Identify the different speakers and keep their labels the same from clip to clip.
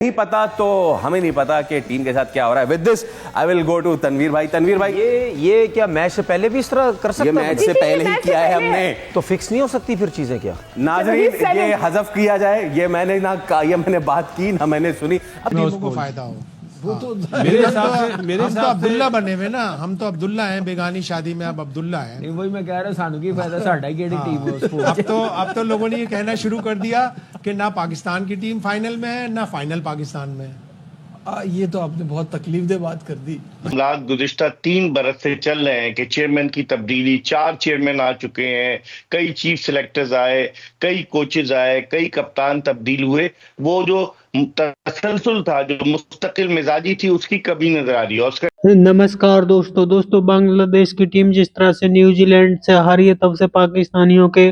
Speaker 1: नहीं पता तो हमें नहीं पता कि टीम के साथ क्या हो रहा है। With this I will go to Tanveer भाई। तनवीर भाई,
Speaker 2: ये क्या मैच से पहले भी इस तरह कर सकता
Speaker 1: ये मैच से पहले ही किया है हमने,
Speaker 2: तो फिक्स नहीं हो सकती फिर चीजें क्या?
Speaker 1: नाजरीन ये हज़फ किया जाए, ये मैंने ना कहा, ये मैंने बात की ना मैंने सुनी।
Speaker 3: अब टीमों को फायदा हो वो तो
Speaker 4: मेरे हिसाब से
Speaker 3: हम तो अब्दुल्ला बने हुए ना, हम तो अब्दुल्ला हैं, बेगानी शादी में अब अब्दुल्ला है।
Speaker 4: नहीं, वही मैं कह रहा हूं, सानू की फायदा साडा ही केड़ी टीम है उसको।
Speaker 3: अब तो लोगों ने ये कहना शुरू कर दिया कि ना पाकिस्तान की टीम फाइनल में है ना फाइनल पाकिस्तान में है।
Speaker 5: ये तो आपने बहुत तकलीफदेह बात कर दी।
Speaker 6: गुज़िश्ता 3 बरस से चल रहे हैं कि चेयरमैन की तब्दीली, 4 चेयरमैन आ चुके हैं, कई चीफ सिलेक्टर्स आए, कई कोचेज आए, कई कप्तान तब्दील हुए। वो जो तसलसल था, जो मुस्तकिल मिजाजी थी, उसकी कभी नजर आ रही है। उसका
Speaker 7: नमस्कार दोस्तों, बांग्लादेश की टीम जिस तरह से न्यूजीलैंड से हारी है, तब से पाकिस्तानियों के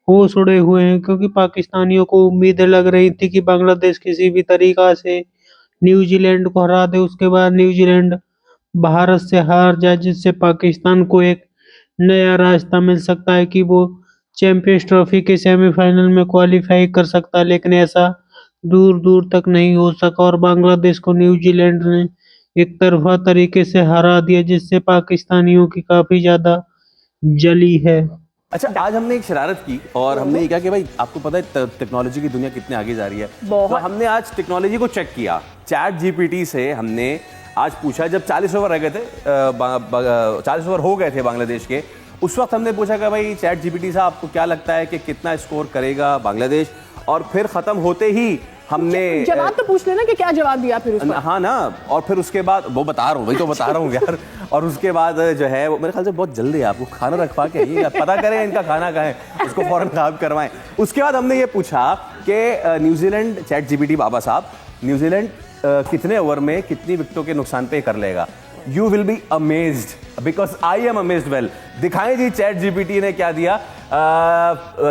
Speaker 7: होश उड़े हुए हैं, क्योंकि पाकिस्तानियों को उम्मीदें लग रही थी कि बांग्लादेश किसी भी तरीका से न्यूजीलैंड को हरा दे। उसके बाद न्यूजीलैंड भारत से हार जाए, जिससे पाकिस्तान को एक नया रास्ता मिल सकता है कि वो चैंपियंस ट्रॉफी के सेमीफाइनल में क्वालिफाई कर सकता है, लेकिन ऐसा दूर दूर तक नहीं हो सका और बांग्लादेश को न्यूजीलैंड ने एक तरफा तरीके से हरा दिया, जिससे पाकिस्तानियों की काफी ज्यादा जली है।
Speaker 1: अच्छा, आज हमने एक शरारत की और हमने ये कहा कि भाई आपको पता है टेक्नोलॉजी की दुनिया कितने आगे जा रही है, तो हमने आज टेक्नोलॉजी को चेक किया। चैट जीपीटी से हमने आज पूछा, जब 40 ओवर रह गए थे, 40 ओवर हो गए थे बांग्लादेश के, उस वक्त हमने पूछा कि भाई चैट जीपीटी साहब आपको क्या लगता है कि कितना स्कोर करेगा बांग्लादेश, और फिर खत्म होते ही हमने
Speaker 8: जवाब तो पूछ लेना कि क्या जवाब दिया फिर उसको।
Speaker 1: हाँ ना, और फिर उसके बाद वो बता रहा हूँ, वही तो बता रहा हूँ यार। और उसके बाद जो है वो मेरे ख्याल से बहुत जल्दी है, आपको खाना रखवा के आइएगा, पता करें इनका खाना कहाँ है, उसको फौरन खराब करवाएं। उसके बाद हमने ये पूछा कि न्यूजीलैंड, चैट जीपीटी बाबा साहब, न्यूजीलैंड कितने ओवर में कितनी विकेटों के नुकसान पे कर लेगा। You will be amazed because I am amazed well. दिखाएं जी चैट जीपीटी ने क्या दिया।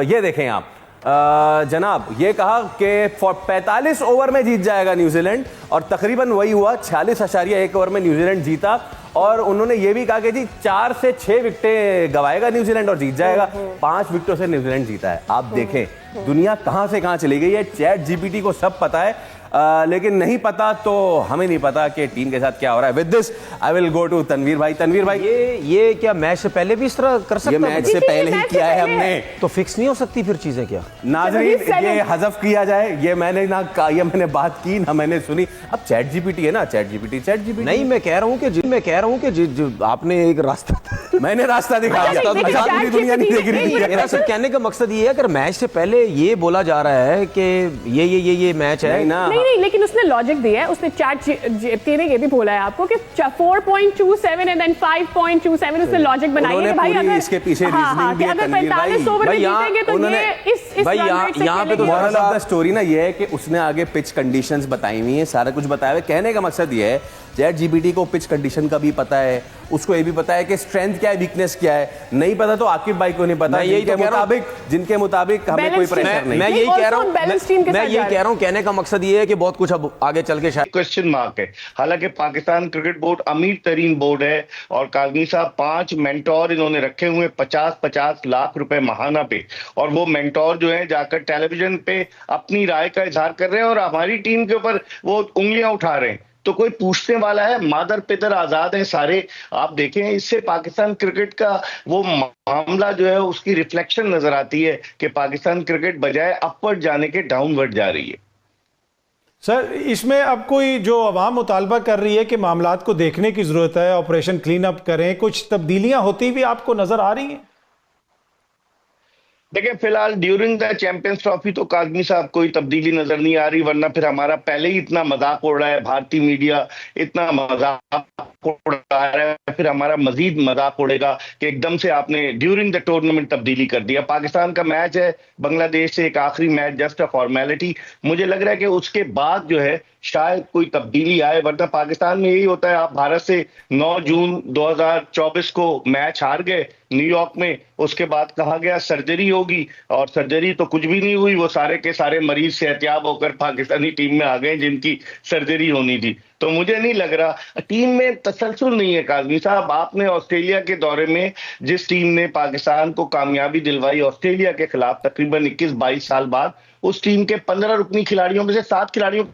Speaker 1: ये देखें आप जनाब, ये कहा कि 45 ओवर में जीत जाएगा न्यूजीलैंड, और तकरीबन वही हुआ, 46.1 ओवर में न्यूजीलैंड जीता। और उन्होंने ये भी कहा कि जी 4 से 6 विकेटें गवाएगा न्यूजीलैंड और जीत जाएगा। 5 विकेटों से न्यूजीलैंड जीता है। आप देखें दुनिया कहां से कहां चली गई है। चैट जीपीटी को सब पता है, लेकिन नहीं पता तो हमें नहीं पता कि टीम के साथ क्या हो रहा है। With this I will go to Tanveer भाई। तनवीर भाई,
Speaker 2: ये क्या मैच से पहले भी इस तरह कर सकता?
Speaker 1: ये मैच से पहले ही किया है हमने,
Speaker 2: तो फिक्स नहीं हो सकती फिर चीजें क्या?
Speaker 1: नाजरीन ये हज़फ किया जाए, ये मैंने ना कहा, ये मैंने बात की ना मैंने सुनी। अब चैट जीपीटी है ना, चैट जीपीटी
Speaker 2: नहीं, मैं कह रहा हूँ कि आपने एक रास्ता
Speaker 1: मैंने रास्ता दिखा दिया, पूरी दुनिया नहीं देख रही थी।
Speaker 2: मेरा सिर्फ कहने का मकसद ये है, अगर मैच से पहले ये बोला जा रहा है कि ये मैच है ना,
Speaker 8: नहीं, लेकिन उसने लॉजिक दिया है। उसने चैट जीपीटी ने ये भी बोला है आपको कि 4.27 एंड देन 5.27, उसने लॉजिक बनाई है भाई। अगर
Speaker 1: इसके पीछे रीजनिंग भी है
Speaker 8: अगर 45 ओवर में जीतेंगे तो ये इस
Speaker 1: भाई यहाँ पे तो मोरल ऑफ द स्टोरी ना ये है कि उसने आगे पिच कंडीशंस बताई हुई है, सारा कुछ बताया हुआ है। कहने का मकसद ये है चैट जीपीटी को पिच कंडीशन का भी पता है, उसको ये भी पता है कि स्ट्रेंथ क्या है, वीकनेस क्या है। नहीं पता तो आकिब भाई को नहीं पता। जिनके मुताबिक हमें कोई प्रेशर नहीं।
Speaker 2: मैं यही कह रहा हूँ, कहने का मकसद ये है कि बहुत कुछ अब आगे चल के शायद
Speaker 6: क्वेश्चन मार्क है। हालांकि पाकिस्तान क्रिकेट बोर्ड अमीर तरीन बोर्ड है, और काजमी साहब 5 मेंटोर इन्होंने रखे हुए 50-50 लाख रुपए माहाना पे, और वो मेंटोर जो है जाकर टेलीविजन पे अपनी राय का इजहार कर रहे हैं और हमारी टीम के ऊपर वो उंगलियां उठा रहे हैं। तो कोई पूछने वाला है? मादर पितर आजाद हैं सारे। आप देखें, इससे पाकिस्तान क्रिकेट का वो मामला जो है उसकी रिफ्लेक्शन नजर आती है कि पाकिस्तान क्रिकेट बजाय अपवर्ड जाने के डाउनवर्ड जा रही है।
Speaker 5: सर, इसमें अब कोई जो अवाम मुतालबा कर रही है कि मामलात को देखने की जरूरत है, ऑपरेशन क्लीन अप करें, कुछ तब्दीलियां होती भी आपको नजर आ रही हैं?
Speaker 6: देखिए, फिलहाल ड्यूरिंग द चैंपियंस ट्रॉफी तो काजमी साहब कोई तब्दीली नजर नहीं आ रही, वरना फिर हमारा पहले ही इतना मजाक उड़ रहा है, भारतीय मीडिया इतना मजाक उड़ रहा है, फिर हमारा मजीद मजाक उड़ेगा कि एकदम से आपने ड्यूरिंग द टूर्नामेंट तब्दीली कर दिया। पाकिस्तान का मैच है बांग्लादेश से, एक आखिरी मैच, जस्ट अ फॉर्मेलिटी। मुझे लग रहा है कि उसके बाद जो है शायद कोई तब्दीली आए, वरना पाकिस्तान में यही होता है। आप भारत से 9 जून 2024 को मैच हार गए न्यूयॉर्क में, उसके बाद कहा गया सर्जरी होगी, और सर्जरी तो कुछ भी नहीं हुई। वो सारे के सारे मरीज सेहतियाब होकर पाकिस्तानी टीम में आ गए जिनकी सर्जरी होनी थी। तो मुझे नहीं लग रहा, टीम में तसलसल नहीं है। काजमी साहब, आपने ऑस्ट्रेलिया के दौरे में जिस टीम ने पाकिस्तान को कामयाबी दिलवाई ऑस्ट्रेलिया के खिलाफ तकरीबन 21-22 साल बाद, उस टीम के 15 रुकनी खिलाड़ियों में से 7 खिलाड़ियों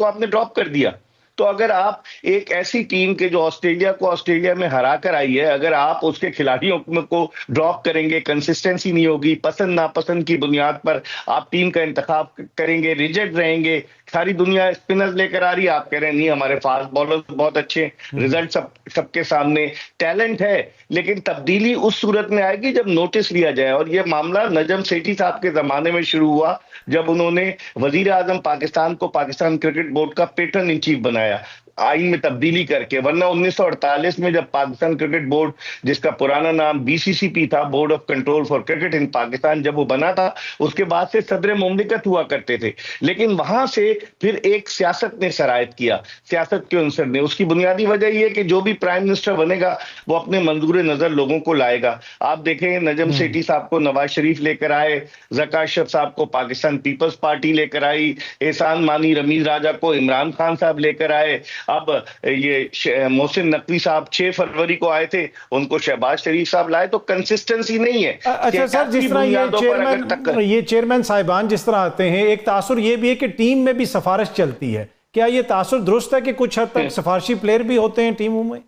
Speaker 6: को आपने ड्रॉप कर दिया। तो अगर आप एक ऐसी टीम के जो ऑस्ट्रेलिया को ऑस्ट्रेलिया में हरा कर आई है, अगर आप उसके खिलाड़ियों को ड्रॉप करेंगे, कंसिस्टेंसी नहीं होगी, पसंद नापसंद की बुनियाद पर आप टीम का इंतखाब करेंगे, रिजिड रहेंगे, सारी दुनिया स्पिनर्स लेकर आ रही है, आप कह रहे हैं नहीं हमारे फास्ट बॉलर बहुत अच्छे, रिजल्ट सबके सामने, टैलेंट है, लेकिन तब्दीली उस सूरत में आएगी जब नोटिस लिया जाए। और ये मामला नजम सेठी साहब के जमाने में शुरू हुआ जब उन्होंने वजीर आजम पाकिस्तान को पाकिस्तान क्रिकेट बोर्ड का पैटर्न इन चीफ बनाया, आइन में तब्दीली करके। वरना 1948 में जब पाकिस्तान क्रिकेट बोर्ड, जिसका पुराना नाम बीसीसीपी था, board of control for cricket in Pakistan, जब वो बना था उसके बाद से सदर मुमलिकत हुआ करते थे। लेकिन वहां से फिर एक सियासत ने शरायत किया, सियासत के अंसर ने। उसकी बुनियादी वजह यह कि जो भी प्राइम मिनिस्टर बनेगा वो अपने मंजूर नजर लोगों को लाएगा। आप देखें नजम सेठी साहब को नवाज शरीफ लेकर आए, ज़का अशरफ साहब को पाकिस्तान पीपल्स पार्टी लेकर आई, एहसान मानी रमीज राजा को इमरान खान साहब लेकर आए। अब ये मोहसिन नकवी साहब 6 फरवरी को आए थे, उनको शहबाज शरीफ साहब लाए। तो कंसिस्टेंसी नहीं है।
Speaker 5: अच्छा सर, जिस तरह ये चेयरमैन साहिबान जिस तरह आते हैं, एक तासुर ये भी है कि टीम में भी सिफारिश चलती है। क्या ये तासुर दुरुस्त है कि कुछ हद तक सिफारशी प्लेयर भी होते हैं टीमों में?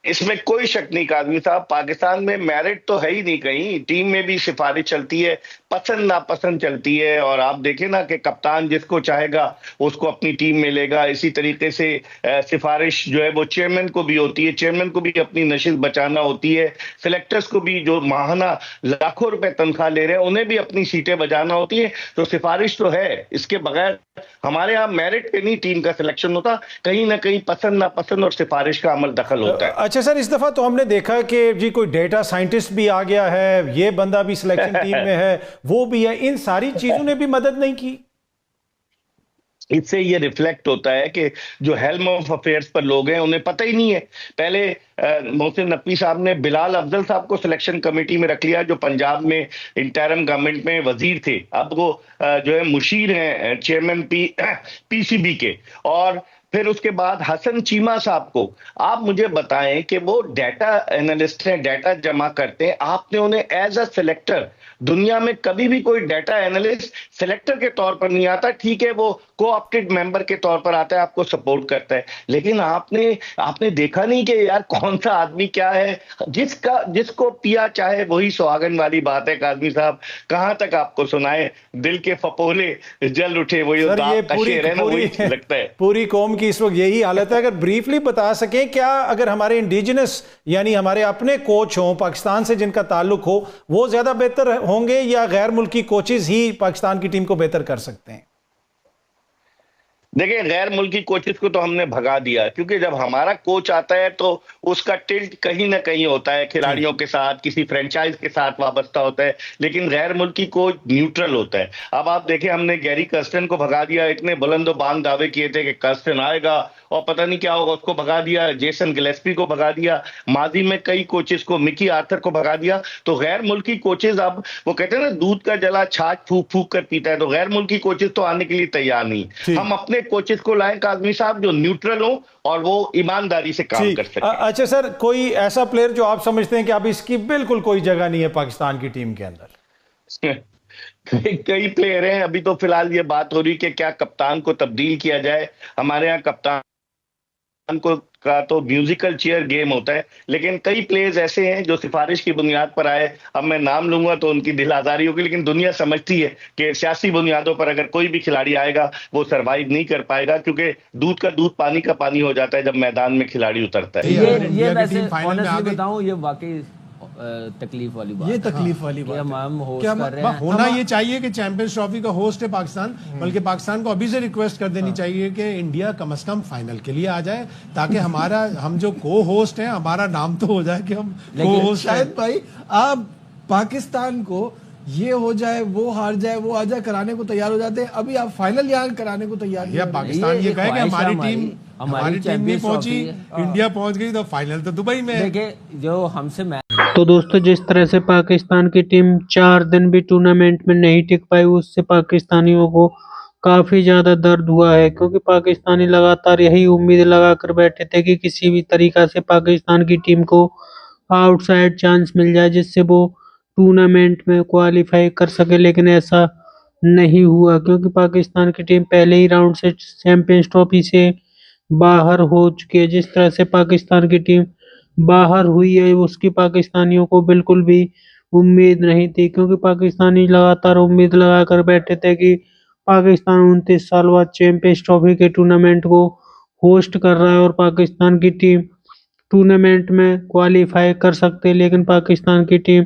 Speaker 6: इसमें कोई शक नहीं काजमी साहब, पाकिस्तान में मेरिट तो है ही नहीं कहीं, टीम में भी सिफारिश चलती है, पसंद नापसंद चलती है। और आप देखें ना कि कप्तान जिसको चाहेगा उसको अपनी टीम में लेगा। इसी तरीके से सिफारिश जो है वो चेयरमैन को भी होती है, चेयरमैन को भी अपनी नशिस्त बचाना होती है, सिलेक्टर्स को भी जो माहाना लाखों रुपए तनख्वाह ले रहे हैं उन्हें भी अपनी सीटें बजाना होती है। तो सिफारिश तो है, इसके बगैर हमारे यहाँ मेरिट पे नहीं टीम का सिलेक्शन होता, कहीं ना कहीं पसंद नापसंद और सिफारिश का अमल दखल होता है।
Speaker 5: अच्छा सर, इस दफा तो हमने देखा कि जी कोई डेटा साइंटिस्ट भी आ गया है, ये बंदा भी सिलेक्शन टीम में है, वो भी है, इन सारी चीजों ने भी मदद नहीं की।
Speaker 6: इससे ये रिफ्लेक्ट होता है कि जो हेल्म ऑफ अफेयर्स पर लोग हैं उन्हें पता ही नहीं है। पहले मोहसिन नकवी साहब ने बिलाल अफजल साहब को सिलेक्शन कमेटी में रख लिया, जो पंजाब में इंटरिम गवर्नमेंट में वजीर थे, अब वो जो है मुशीर हैं चेयरमैन पीसीबी के। और फिर उसके बाद हसन चीमा साहब को, आप मुझे बताएं कि वो डाटा एनालिस्ट हैं, डाटा जमा करते हैं, आपने उन्हें एज अ सिलेक्टर, दुनिया में कभी भी कोई डाटा एनालिस्ट सिलेक्टर के तौर पर नहीं आता, ठीक है वो कोऑप्टेड मेंबर के तौर पर आता है, आपको सपोर्ट करता है, लेकिन आपने देखा नहीं कि यार कौन सा आदमी क्या है, जिसको पिया चाहे वही सुहागन वाली बात है। काजमी साहब कहां तक आपको सुनाए, दिल के फपोले जल उठे, वही लगता है
Speaker 5: पूरी कौम की इस वक्त यही हालत है। अगर ब्रीफली बता सकें, क्या अगर हमारे इंडिजिनस यानी हमारे अपने कोच हों पाकिस्तान से जिनका ताल्लुक हो, वो ज्यादा बेहतर होंगे या गैर मुल्की कोचेज ही पाकिस्तान की टीम को बेहतर कर सकते हैं?
Speaker 6: देखिए, गैर मुल्की कोचेस को तो हमने भगा दिया, क्योंकि जब हमारा कोच आता है तो उसका टिल्ट कहीं ना कहीं होता है, खिलाड़ियों के साथ, किसी फ्रेंचाइज के साथ वाबस्ता होता है, लेकिन गैर मुल्की कोच न्यूट्रल होता है। अब आप देखें, हमने गैरी कर्स्टन को भगा दिया, इतने बुलंदोबान दावे किए थे कि कर्स्टन आएगा और पता नहीं क्या होगा, उसको भगा दिया। जेसन गिलेस्पी को भगा दिया, माजी में कई कोचेस को, मिकी आर्थर को भगा दिया। तो गैर मुल्की कोचेस, अब वो कहते हैं ना दूध का जला छाछ फूक फूक कर पीता है, तो गैर मुल्की कोचेस तो आने के लिए तैयार नहीं। हम अपने कोचेस को लाएं काजमी साहब जो न्यूट्रल हो और वो ईमानदारी से काम कर सके।
Speaker 5: अच्छा सर, कोई ऐसा प्लेयर जो आप समझते हैं कि अब इसकी बिल्कुल कोई जगह नहीं है पाकिस्तान की टीम के अंदर?
Speaker 6: कई प्लेयर हैं, अभी तो फिलहाल ये बात हो रही कि क्या कप्तान को तब्दील किया जाए। हमारे यहाँ कप्तान का तो म्यूजिकल चेयर गेम होता है, लेकिन कई प्लेयर्स ऐसे हैं जो सिफारिश की बुनियाद पर आए। अब मैं नाम लूंगा तो उनकी दिल आजारी होगी, लेकिन दुनिया समझती है कि सियासी बुनियादों पर अगर कोई भी खिलाड़ी आएगा वो सरवाइव नहीं कर पाएगा, क्योंकि दूध का दूध पानी का पानी हो जाता है जब मैदान में खिलाड़ी उतरता है।
Speaker 4: ये वैसे ऑनेस्टली बताऊं, ये वाकई तकलीफ वाली बात,
Speaker 3: ये तकलीफ वाली बात
Speaker 4: हम होस्ट
Speaker 3: क्या
Speaker 4: कर रहे हैं।
Speaker 3: होना ये चाहिए कि चैंपियंस ट्रॉफी का होस्ट है पाकिस्तान, बल्कि पाकिस्तान को अभी से रिक्वेस्ट कर देनी चाहिए कि इंडिया कम से कम फाइनल के लिए आ जाए, ताकि हम जो को होस्ट हैं, हमारा नाम तो हो जाए कि हम को होस्ट।
Speaker 9: शायद भाई आप पाकिस्तान को ये हो जाए, वो हार जाए, वो आ जाए, कराने को तैयार हो जाते हैं। अभी आप फाइनल यहाँ कराने को तैयार नहीं।
Speaker 3: पाकिस्तान ये कहे कि हमारी टीम नहीं पहुंची, इंडिया पहुंच गई, तो फाइनल तो दुबई में।
Speaker 4: देखिए जो हमसे
Speaker 7: तो दोस्तों, जिस तरह से पाकिस्तान की टीम 4 दिन भी टूर्नामेंट में नहीं टिक पाई, उससे पाकिस्तानियों को काफी ज्यादा दर्द हुआ है, क्योंकि पाकिस्तानी लगातार यही उम्मीद लगाकर बैठे थे कि किसी भी तरीका से पाकिस्तान की टीम को आउटसाइड चांस मिल जाए जिससे वो टूर्नामेंट में क्वालिफाई कर सके, लेकिन ऐसा नहीं हुआ, क्योंकि पाकिस्तान की टीम पहले ही राउंड से चैंपियंस ट्रॉफी से बाहर हो चुकी है। जिस तरह से पाकिस्तान की टीम बाहर हुई है, उसकी पाकिस्तानियों को बिल्कुल भी उम्मीद नहीं थी, क्योंकि पाकिस्तानी लगातार उम्मीद लगा कर बैठे थे कि पाकिस्तान 29 साल बाद चैंपियंस ट्रॉफी के टूर्नामेंट को होस्ट कर रहा है और पाकिस्तान की टीम टूर्नामेंट में क्वालिफाई कर सकते हैं। लेकिन पाकिस्तान की टीम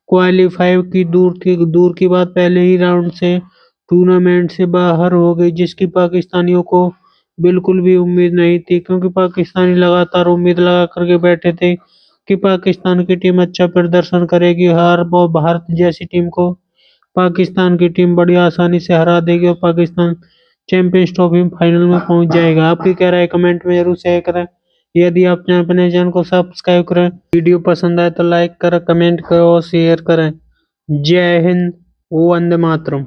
Speaker 7: क्वालिफाई की दूर की बात, पहले ही राउंड से टूर्नामेंट से बाहर हो गई, जिसकी पाकिस्तानियों को बिल्कुल भी उम्मीद नहीं थी, क्योंकि पाकिस्तानी लगातार उम्मीद लगा करके बैठे थे कि पाकिस्तान की टीम अच्छा प्रदर्शन करेगी, वो भारत जैसी टीम को पाकिस्तान की टीम बड़ी आसानी से हरा देगी और पाकिस्तान चैंपियंस ट्रॉफी फाइनल में पहुंच जाएगा। आपकी क्या राय है कमेंट में जरूर शेयर करें। यदि आप अपने चैनल को सब्सक्राइब करें, वीडियो पसंद आए तो लाइक करें, कमेंट करें और शेयर करें। जय हिंद, वंदे मातरम।